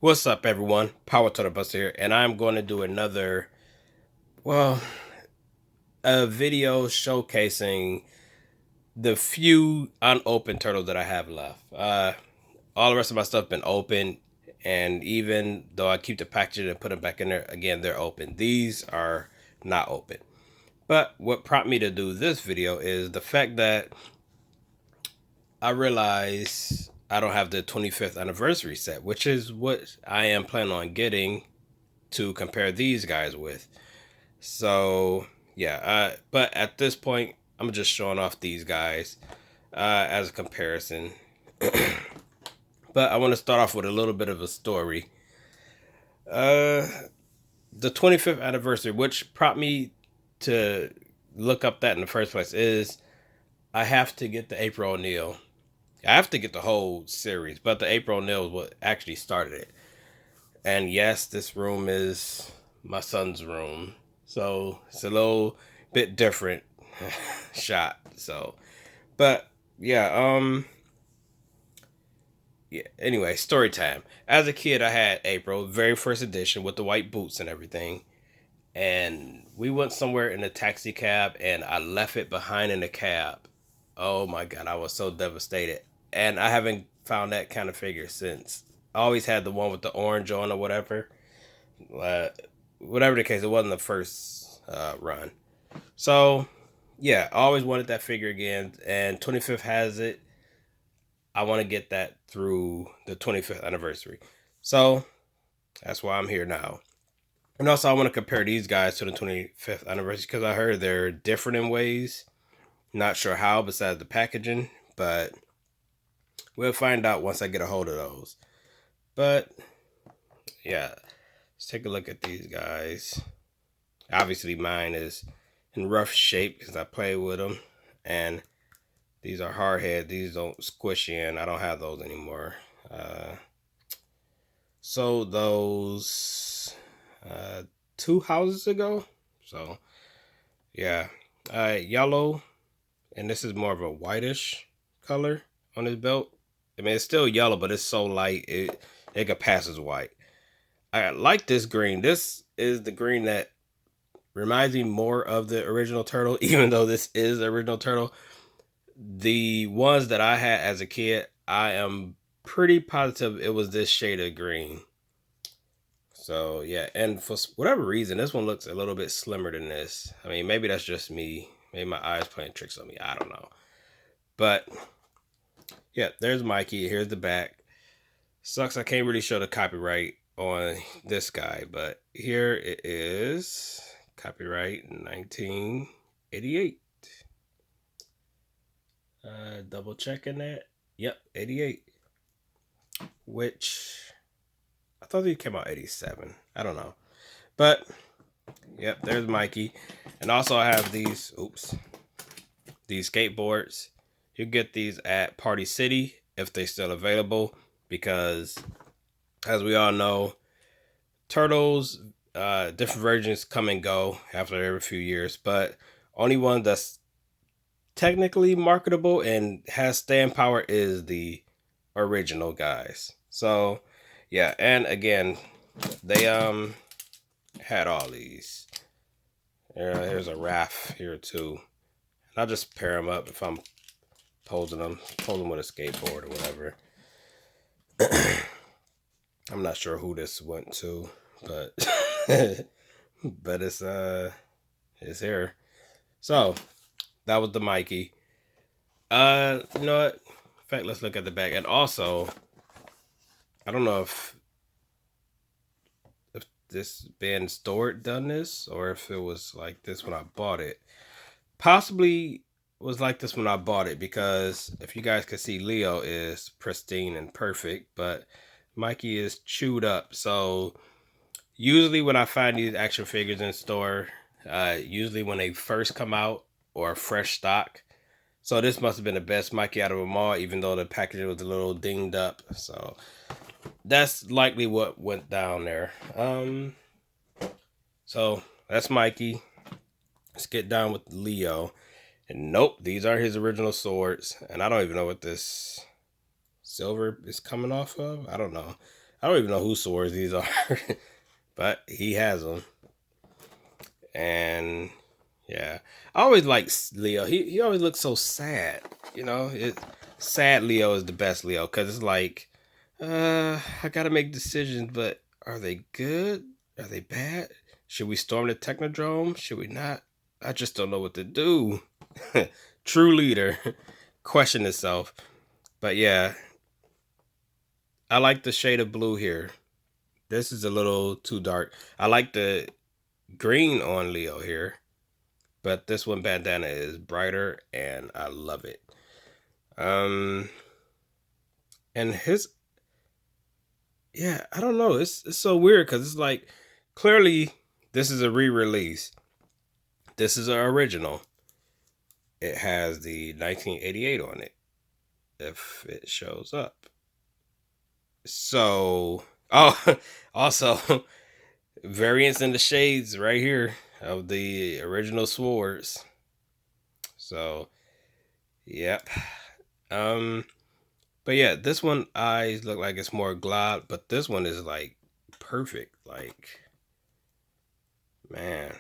What's up, everyone? Power Turtle Buster here, and I'm going to do another, well, a video showcasing the few unopened turtles that I have left. All the rest of my stuff been open, and even though I keep the packaging and put them back in there, again, they're open. These are not open. But what prompted me to do this video is the fact that I realize I don't have the 25th anniversary set, which is what I am planning on getting to compare these guys with. So yeah, but at this point, I'm just showing off these guys as a comparison. But I want to start off with a little bit of a story. Uh, the 25th anniversary, which prompted me to look up that in the first place, is I have to get the April O'Neil. I have to get the whole series, but the April O'Neil is what actually started it. And yes, this room is my son's room. So it's a little bit different shot. So, but yeah, anyway, story time. As a kid, I had April, very first edition with the white boots and everything. And we went somewhere in a taxi cab and I left it behind in the cab. Oh my God, I was so devastated. And I haven't found that kind of figure since. I always had the one with the orange on or whatever. Whatever the case, it wasn't the first run. So, yeah, I always wanted that figure again, and 25th has it. I want to get that through the 25th anniversary. So, that's why I'm here now. And also, I want to compare these guys to the 25th anniversary because I heard they're different in ways. Not sure how, besides the packaging, but we'll find out once I get a hold of those. But, yeah, let's take a look at these guys. Obviously, mine is in rough shape because I play with them, and these are hard head. These don't squish in. I don't have those anymore. Sold those 2 houses ago. So yeah, yellow, and this is more of a whitish color on this belt. I mean, it's still yellow, but it's so light it could pass as white. I like this green. This is the green that reminds me more of the original turtle, even though this is the original turtle. The ones that I had as a kid, I am pretty positive it was this shade of green. So yeah, and for whatever reason, this one looks a little bit slimmer than this. I mean, maybe that's just me. Maybe my eyes playing tricks on me. I don't know. But yeah, there's Mikey. Here's the back. Sucks I can't really show the copyright on this guy, but here it is. Copyright 1988. Double checking that. Yep, 88. Which I thought he came out 87. I don't know. But yep, there's Mikey. And also I have these skateboards. You get these at Party City if they're still available, because as we all know, turtles, different versions come and go after every few years, but only one that's technically marketable and has staying power is the original guys. So yeah, and again, they had all these. Here's a raft here too. And I'll just pair them up if I'm posing them with a skateboard or whatever. I'm not sure who this went to, but but it's here. So that was the Mikey. You know what? In fact, let's look at the back. And also, I don't know if this been stored done this, or if it was like this when I bought it. Possibly was like this when I bought it, because if you guys can see, Leo is pristine and perfect, but Mikey is chewed up. So usually when I find these action figures in store, usually when they first come out or fresh stock. So this must have been the best Mikey out of them all, even though the packaging was a little dinged up. So that's likely what went down there. So that's Mikey. Let's get down with Leo. And nope, these aren't his original swords. And I don't even know what this silver is coming off of. I don't know. I don't even know whose swords these are, but he has them. And yeah, I always like Leo. He always looks so sad. You know, sad Leo is the best Leo because it's like, I gotta make decisions, but are they good? Are they bad? Should we storm the Technodrome? Should we not? I just don't know what to do. True leader, question itself. But yeah, I like the shade of blue here. This is a little too dark. I like the green on Leo here, but this one bandana is brighter and I love it. And his, yeah, I don't know. It's so weird because it's like clearly this is a re-release. This is an original. It has the 1988 on it. If it shows up. So, oh, also variants in the shades right here of the original swords. So, yep. But yeah, this one eyes look like it's more glob, but this one is like perfect. Like, man,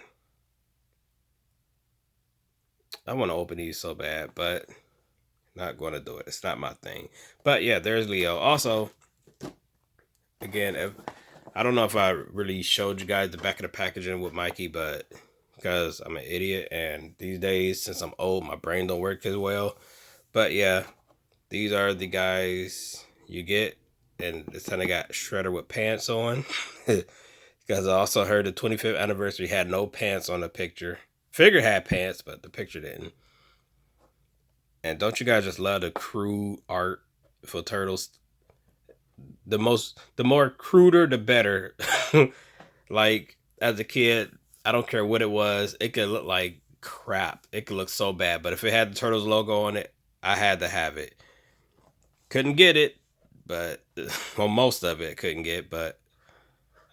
I want to open these so bad, but not going to do it. It's not my thing. But yeah, there's Leo. Also, again, if I don't know if I really showed you guys the back of the packaging with Mikey, but because I'm an idiot and these days, since I'm old, my brain don't work as well. But yeah, these are the guys you get. And this time I got Shredder with pants on. Because I also heard the 25th anniversary had no pants on the picture. Figure had pants, but the picture didn't. And don't you guys just love the crude art for Turtles? The more cruder, the better. Like, as a kid, I don't care what it was. It could look like crap. It could look so bad. But if it had the Turtles logo on it, I had to have it. Couldn't get it, but well, most of it couldn't get, but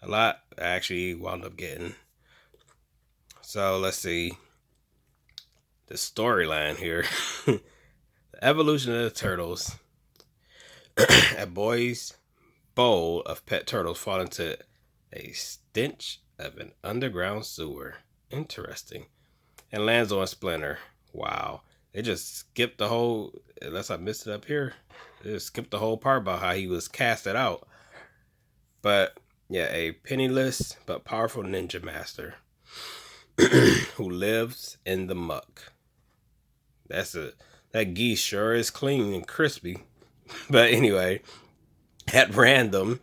a lot I actually wound up getting. So let's see the storyline here. The evolution of the turtles. A boy's bowl of pet turtles fall into a stench of an underground sewer. Interesting. And lands on Splinter. Wow. They just skipped the whole, unless I missed it up here. They just skipped the whole part about how he was casted out. But yeah, a penniless but powerful ninja master who lives in the muck. That geese sure is clean and crispy. But anyway, at random,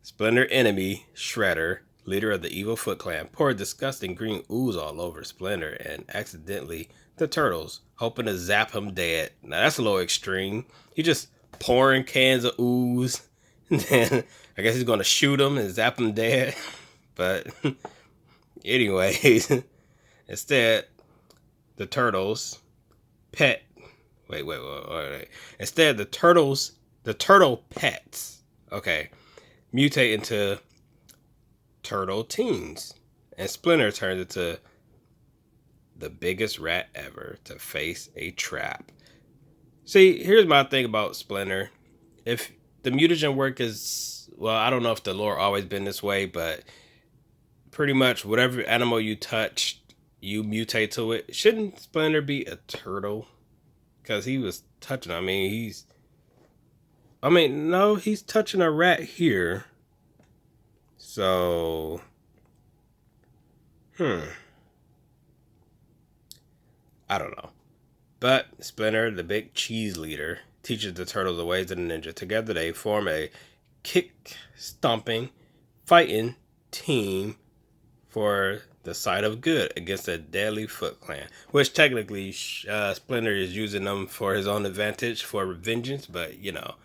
Splinter enemy, Shredder, leader of the evil Foot Clan, poured disgusting green ooze all over Splinter and accidentally the turtles, hoping to zap him dead. Now that's a little extreme. He just pouring cans of ooze, and then I guess he's gonna shoot him and zap him dead. But anyways, instead, the turtles pet. Wait. Instead, the turtle pets, okay, mutate into turtle teens, and Splinter turns into the biggest rat ever to face a trap. See, here's my thing about Splinter. If the mutagen work is, well, I don't know if the lore always been this way, but pretty much whatever animal you touch, you mutate to it. Shouldn't Splinter be a turtle? Because he was touching, no, he's touching a rat here. So, I don't know. But Splinter, the big cheese leader, teaches the turtles the ways of the ninja. Together they form a kick-stomping, fighting team for the side of good against a deadly Foot Clan. Which technically Splinter is using them for his own advantage, for vengeance, but you know.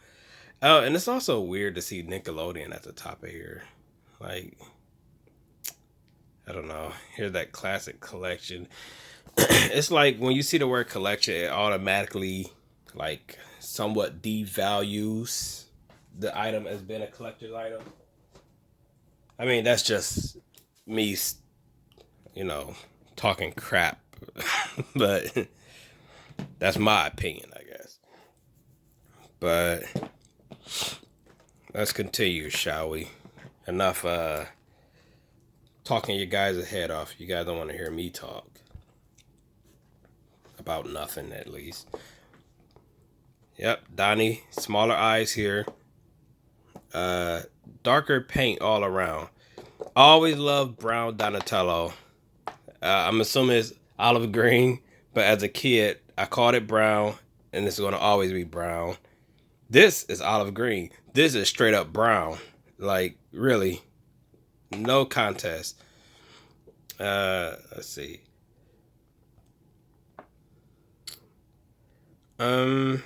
Oh, and it's also weird to see Nickelodeon at the top of here. Like, I don't know. Here's that classic collection. It's like when you see the word collection, it automatically like somewhat devalues the item as being a collector's item. I mean, that's just me, talking crap. But that's my opinion, I guess. But let's continue, shall we? Enough talking your guys' head off. You guys don't want to hear me talk about nothing, at least. Yep, Donnie, smaller eyes here. Darker paint all around. Always loved brown Donatello. I'm assuming it's olive green, but as a kid, I called it brown, and it's going to always be brown. This is olive green. This is straight up brown. Like, really, no contest. Let's see. I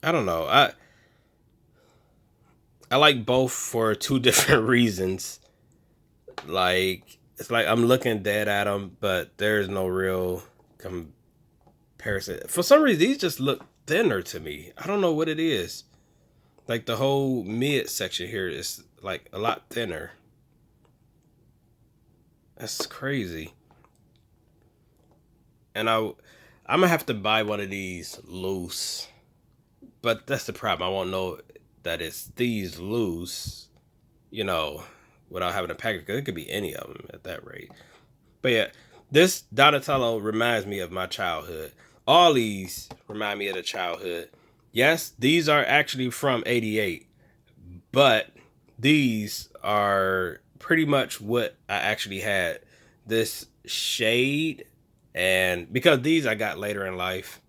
don't know. I like both for two different reasons. Like, it's like I'm looking dead at them, but there's no real comparison. For some reason, these just look thinner to me. I don't know what it is. Like, the whole mid section here is like a lot thinner. That's crazy. And I'm gonna have to buy one of these loose. But that's the problem. I won't know that it's these loose, you know, without having a package, because it could be any of them at that rate. But yeah, this Donatello reminds me of my childhood. All these remind me of the childhood. Yes, these are actually from '88, but these are pretty much what I actually had. This shade, and because these I got later in life.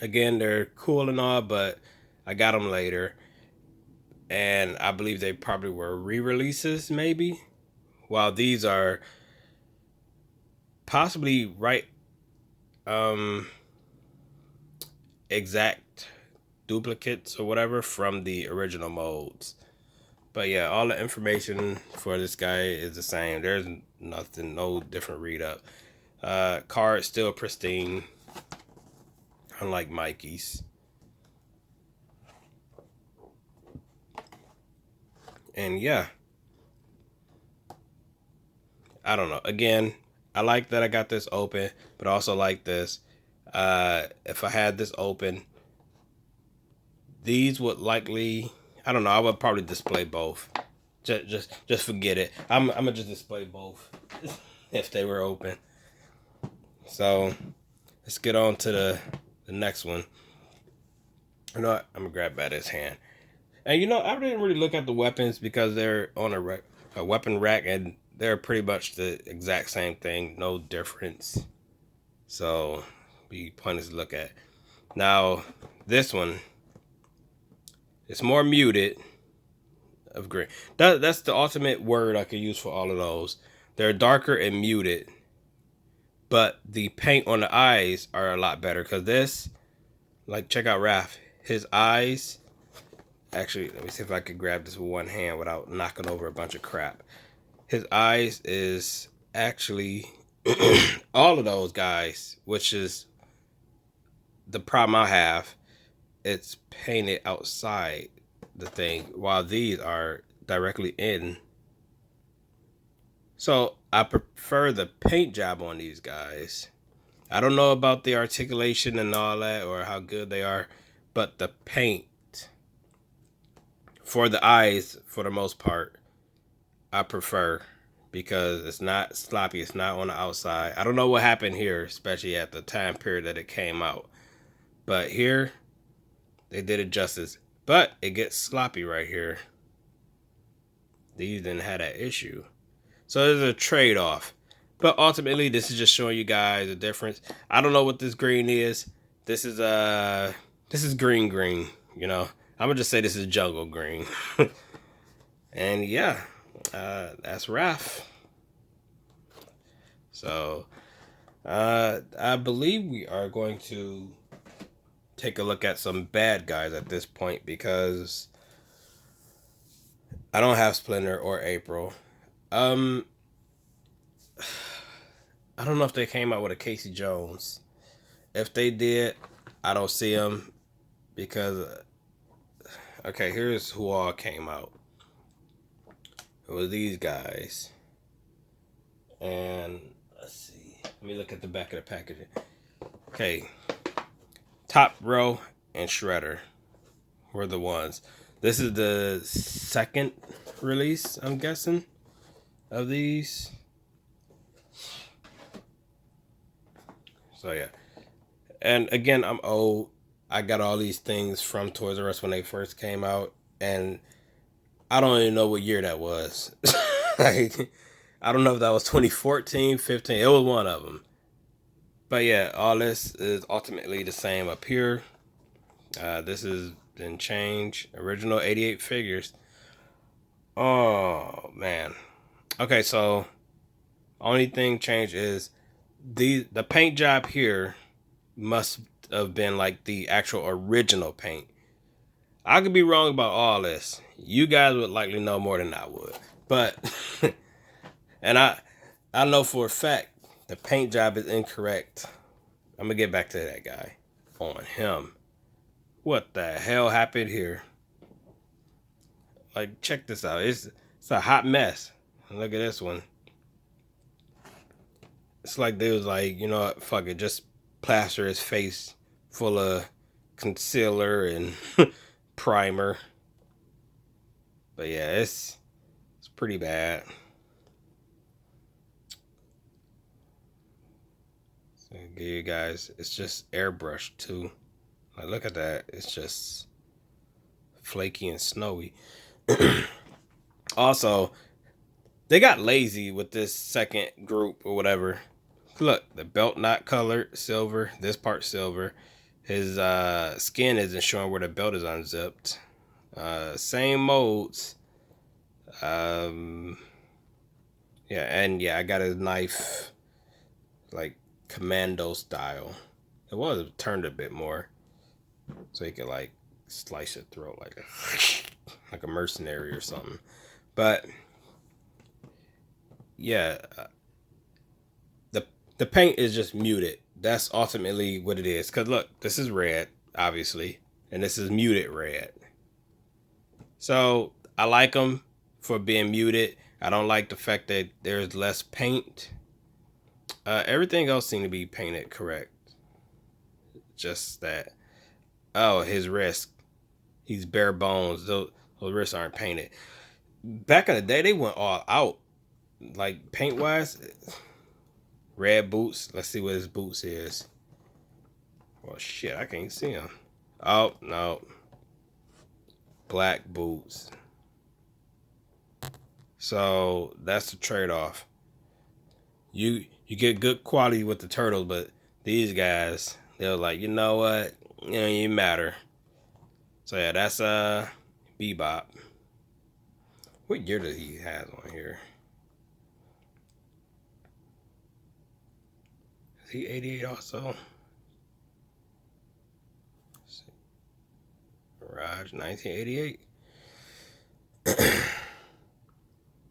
Again, they're cool and all, but I got them later. And I believe they probably were re-releases, maybe. While these are possibly right exact duplicates or whatever from the original molds. But yeah, all the information for this guy is the same. There's nothing, no different read up. Card still pristine, unlike Mikey's. And yeah, I don't know. Again, I like that I got this open, but I also like this. If I had this open, these would likely, I don't know, I would probably display both. Just forget it. I'm gonna just display both if they were open. So let's get on to the next one. You know what? I'm gonna grab Batty's hand. And you know, I didn't really look at the weapons because they're on a weapon rack, and they're pretty much the exact same thing, no difference. So be pointless to look at. Now this one, it's more muted of green. That's the ultimate word I could use for all of those. They're darker and muted, but the paint on the eyes are a lot better. Because this, like, check out Raph. His eyes, actually, let me see if I could grab this with one hand without knocking over a bunch of crap. His eyes is actually all of those guys, which is the problem I have. It's painted outside the thing, while these are directly in. So I prefer the paint job on these guys. I don't know about the articulation and all that, or how good they are, but the paint for the eyes, for the most part, I prefer, because it's not sloppy. It's not on the outside. I don't know what happened here, especially at the time period that it came out, but here they did it justice. But it gets sloppy right here. These didn't have that issue. So there's a trade-off. But ultimately, this is just showing you guys the difference. I don't know what this green is. This is green, you know. I'm gonna just say this is jungle green. And yeah, that's Raph. So I believe we are going to take a look at some bad guys at this point, because I don't have Splinter or April. I don't know if they came out with a Casey Jones. If they did, I don't see them, because okay, here's who all came out. It was these guys. And let's see. Let me look at the back of the packaging. Okay. Top row, and Shredder were the ones. This is the second release, I'm guessing, of these. So yeah. And again, I'm old. I got all these things from Toys R Us when they first came out, and I don't even know what year that was. Like, I don't know if that was 2014, 15. It was one of them. But yeah, all this is ultimately the same up here. This is been changed. Original 88 figures. Oh man. Okay, so only thing changed is the paint job here must have been like the actual original paint. I could be wrong about all this. You guys would likely know more than I would. But and I know for a fact the paint job is incorrect. I'm gonna get back to that guy on him. What the hell happened here? Like, check this out. It's a hot mess. Look at this one. It's like they was like, you know what, fuck it, just plaster his face full of concealer and primer. But yeah, it's pretty bad. So I'll give you guys, it's just airbrushed too. Like, look at that. It's just flaky and snowy. Also, they got lazy with this second group or whatever. Look, the belt not colored, silver. This part silver. His skin isn't showing where the belt is unzipped. Same molds. Yeah, and yeah, I got his knife like commando style. It was turned a bit more, so he could like slice your throat like a mercenary or something. But yeah, the paint is just muted. That's ultimately what it is. Cause look, this is red, obviously, and this is muted red. So I like them for being muted. I don't like the fact that there's less paint. Everything else seemed to be painted correct. Just that. Oh, his wrist. He's bare bones. Those wrists aren't painted. Back in the day, they went all out. Like, paint-wise. Red boots. Let's see what his boots is. Well, shit, I can't see him. Oh, no. Black boots. So, that's the trade-off. You get good quality with the turtles, but these guys, they're like, you know what? You know, you matter. So yeah, that's Bebop. What year does he have on here? Is he 88 also? Garage 1988.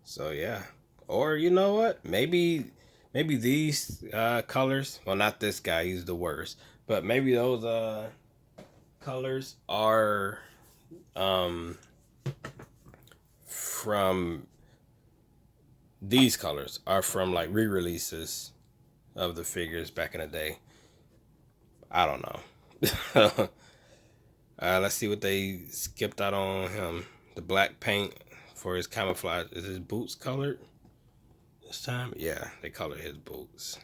So yeah. Or you know what? Maybe these colors, well, not this guy, he's the worst, but maybe those colors are from these colors are from like re-releases of the figures back in the day. I don't know. Let's see what they skipped out on him. The black paint for his camouflage. Is his boots colored this time? Yeah, they colored his boots.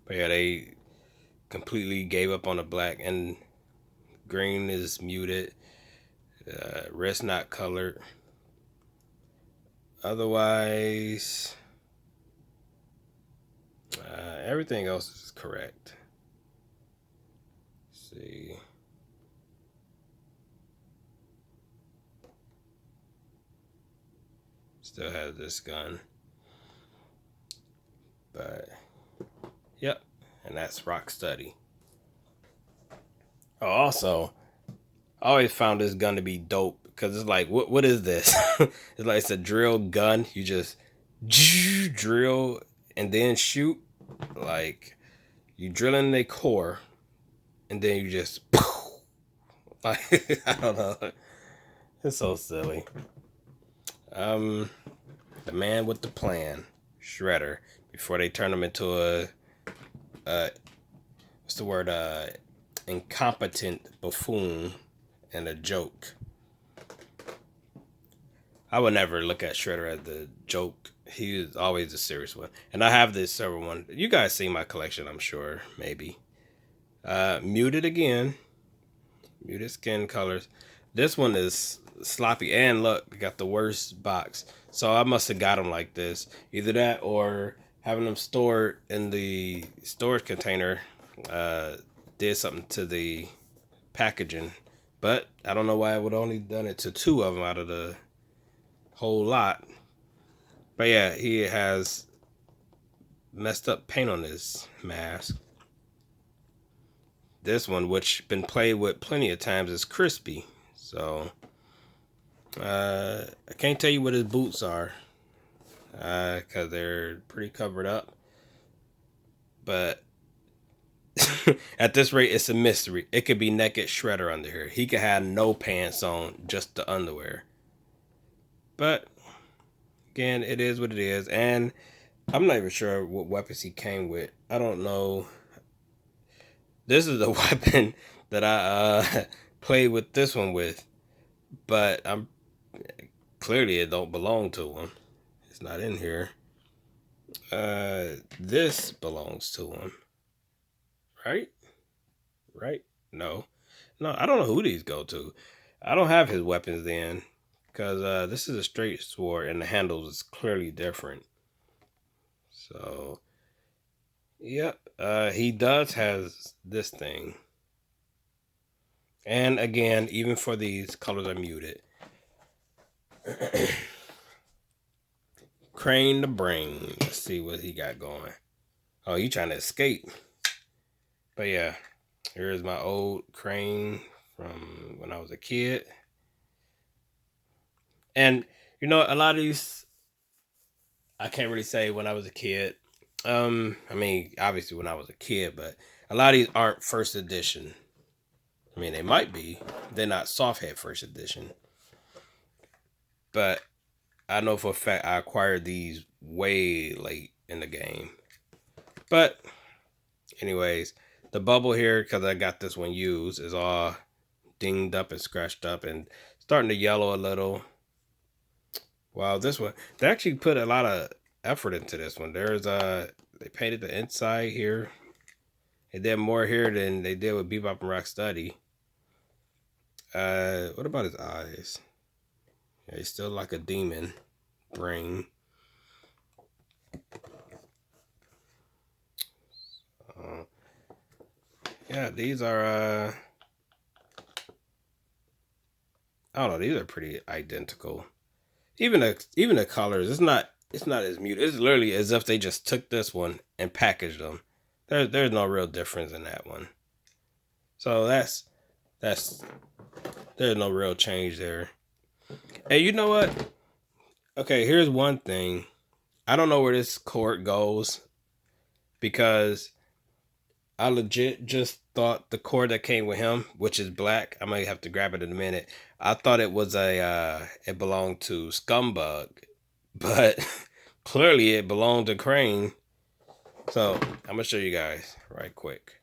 But yeah, they completely gave up on the black, and green is muted. Wrist not colored. Otherwise, everything else is correct. Let's see. Still has this gun. But, yep. And that's Rocksteady. Oh, also, I always found this gun to be dope because it's like, what is this? It's like it's a drill gun. You just drill and then shoot. Like, you drill in the core and then you just like, I don't know. It's so silly. The man with the plan, Shredder, before they turn him into a what's the word? incompetent buffoon and a joke. I would never look at Shredder as the joke. He is always a serious one. And I have this several one. You guys see my collection, I'm sure, maybe. Muted again. Muted skin colors. This one is sloppy. And look, we got the worst box. So I must have got them like this. Either that or having them stored in the storage container did something to the packaging. But I don't know why I would only done it to 2 of them out of the whole lot. But yeah, he has messed up paint on his mask. This one, which been played with plenty of times, is crispy. So I can't tell you what his boots are because they're pretty covered up. But at this rate, it's a mystery. It could be naked Shredder under here. He could have no pants on, just the underwear. But again, it is what it is. And I'm not even sure what weapons he came with. I don't know. This is the weapon that I played with this one with. But I'm clearly it don't belong to him. It's not in here. This belongs to him. Right? Right? No. No, I don't know who these go to. I don't have his weapons then. Because this is a straight sword and the handles is clearly different. So, yep. He does has this thing. And again, even for these, colors are muted. Crane the Brain. Let's see what he got going. Oh, he trying to escape. But yeah, here's my old Crane from when I was a kid. And, you know, a lot of these, I can't really say when I was a kid. I mean, obviously when I was a kid, but a lot of these aren't first edition. I mean, they might be. They're not softhead first edition. But I know for a fact I acquired these way late in the game. But anyways, the bubble here, because I got this one used, is all dinged up and scratched up and starting to yellow a little. Wow, this one, they actually put a lot of effort into this one. There's they painted the inside here. They did more here than they did with Bebop and Rocksteady. What about his eyes? Yeah, he's still like a demon brain. Yeah, these are I don't know, these are pretty identical. Even the colors, it's not as muted. It's literally as if they just took this one and packaged them. There's no real difference in that one. So that's there's no real change there. Hey, you know what? Okay, here's one thing. I don't know where this cord goes because I legit just thought the cord that came with him, which is black, I might have to grab it in a minute. I thought it was it belonged to Scumbug, but clearly it belonged to Crane. So I'm gonna show you guys right quick.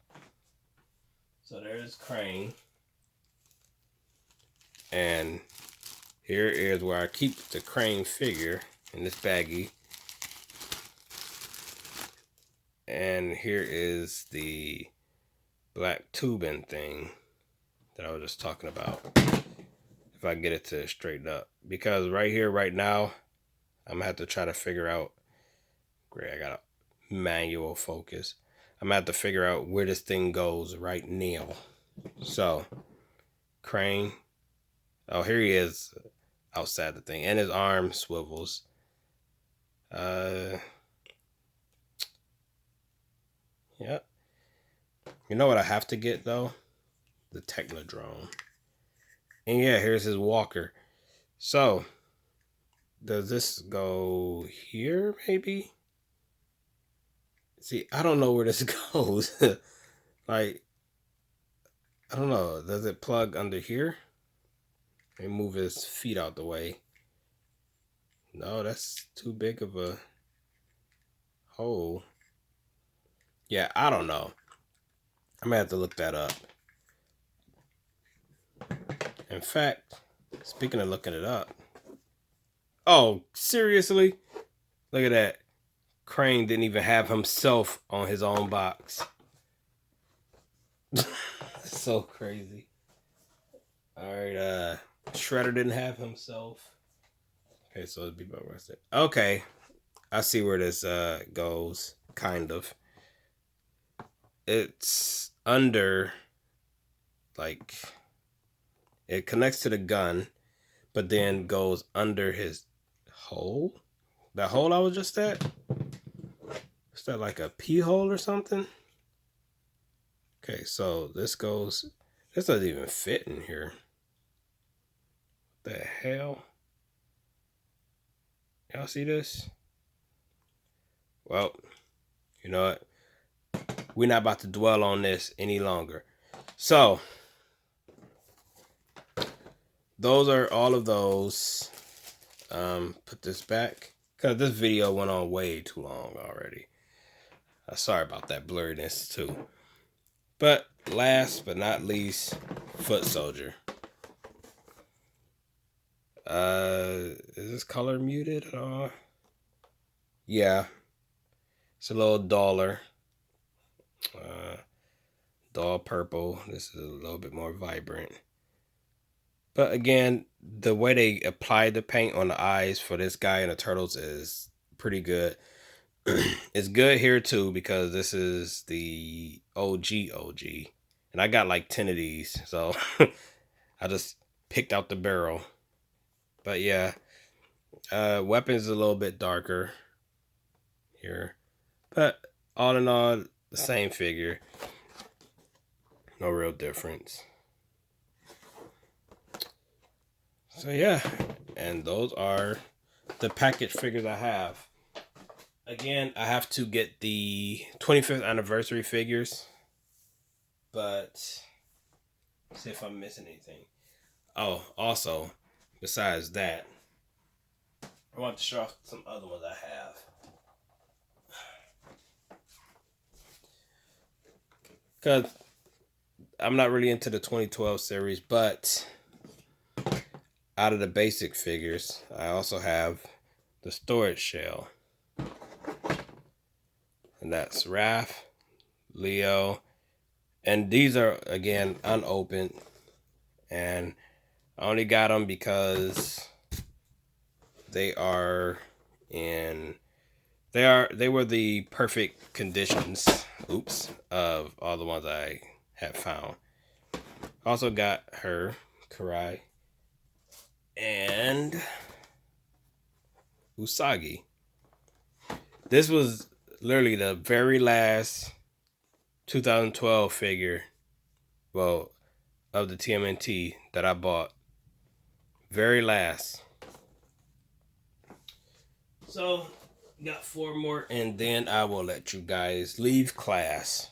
So there's Crane, and here is where I keep the Crane figure in this baggie. And here is the black tubing thing that I was just talking about. If I get it to straighten up. Because right here, right now, I'm going to have to try to figure out. Great, I got a manual focus. I'm going to have to figure out where this thing goes right now. So, Crane. Oh, here he is outside the thing. And his arm swivels. Yeah. You know what I have to get though? The Technodrome. And yeah, here's his walker. So, does this go here maybe? See, I don't know where this goes. Like, I don't know. Does it plug under here? Let me move his feet out the way. No, that's too big of a hole. Yeah, I don't know. I'm gonna have to look that up. In fact, speaking of looking it up. Oh, seriously? Look at that. Crane didn't even have himself on his own box. So crazy. Alright, Shredder didn't have himself. Okay, so it'd be about rested. Okay. I see where this goes, kind of. It's under, like, it connects to the gun, but then goes under his hole. That hole I was just at? Is that like a pee hole or something? Okay, so this goes, this doesn't even fit in here. What the hell? Y'all see this? Well, you know what? We're not about to dwell on this any longer. So, those are all of those. Put this back, because this video went on way too long already. Sorry about that blurriness too. But last but not least, Foot Soldier. Is this color muted at all? Yeah. It's a little duller. Dull purple. This is a little bit more vibrant. But again, the way they applied the paint on the eyes for this guy and the turtles is pretty good. It's good here too, because this is the OG. And I got like 10 of these. So I just picked out the barrel. But yeah, weapons a little bit darker here. But all in all, the same figure. No real difference. So yeah, and those are the package figures I have. Again, I have to get the 25th anniversary figures, but see if I'm missing anything. Oh, also, besides that, I want to show off some other ones I have. Because I'm not really into the 2012 series, but out of the basic figures, I also have the storage shell. And that's Raph, Leo, and these are, again, unopened. And I only got them because they are in, they were the perfect conditions, of all the ones I have found. Also got her, Karai, and Usagi. This was literally the very last 2012 figure, well, of the TMNT that I bought. Very last. So, got 4 more, and then I will let you guys leave class.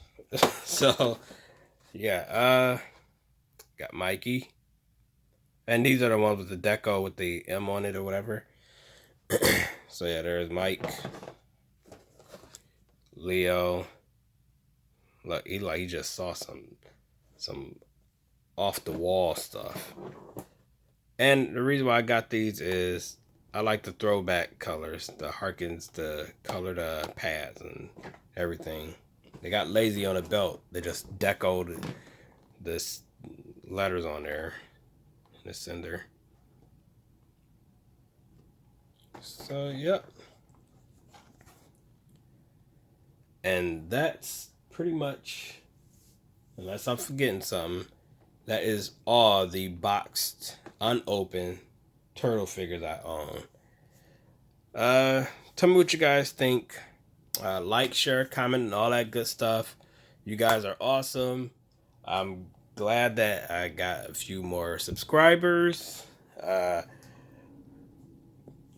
So, yeah, got Mikey. And these are the ones with the deco with the M on it or whatever. So yeah, there's Mike. Leo. Look, he just saw some off the wall stuff. And the reason why I got these is I like the throwback colors, the Harkins, the colored pads and everything. They got lazy on the belt. They just decoed this letters on there. The sender. So yep. And that's pretty much, unless I'm forgetting something, that is all the boxed, unopened turtle figures I own. Tell me what you guys think. Like, share, comment, and all that good stuff. You guys are awesome. I'm glad that I got a few more subscribers.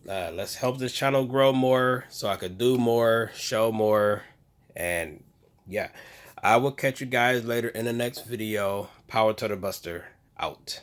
Let's help this channel grow more so I could do more, show more, and yeah. I will catch you guys later in the next video. Power Turtle Buster out.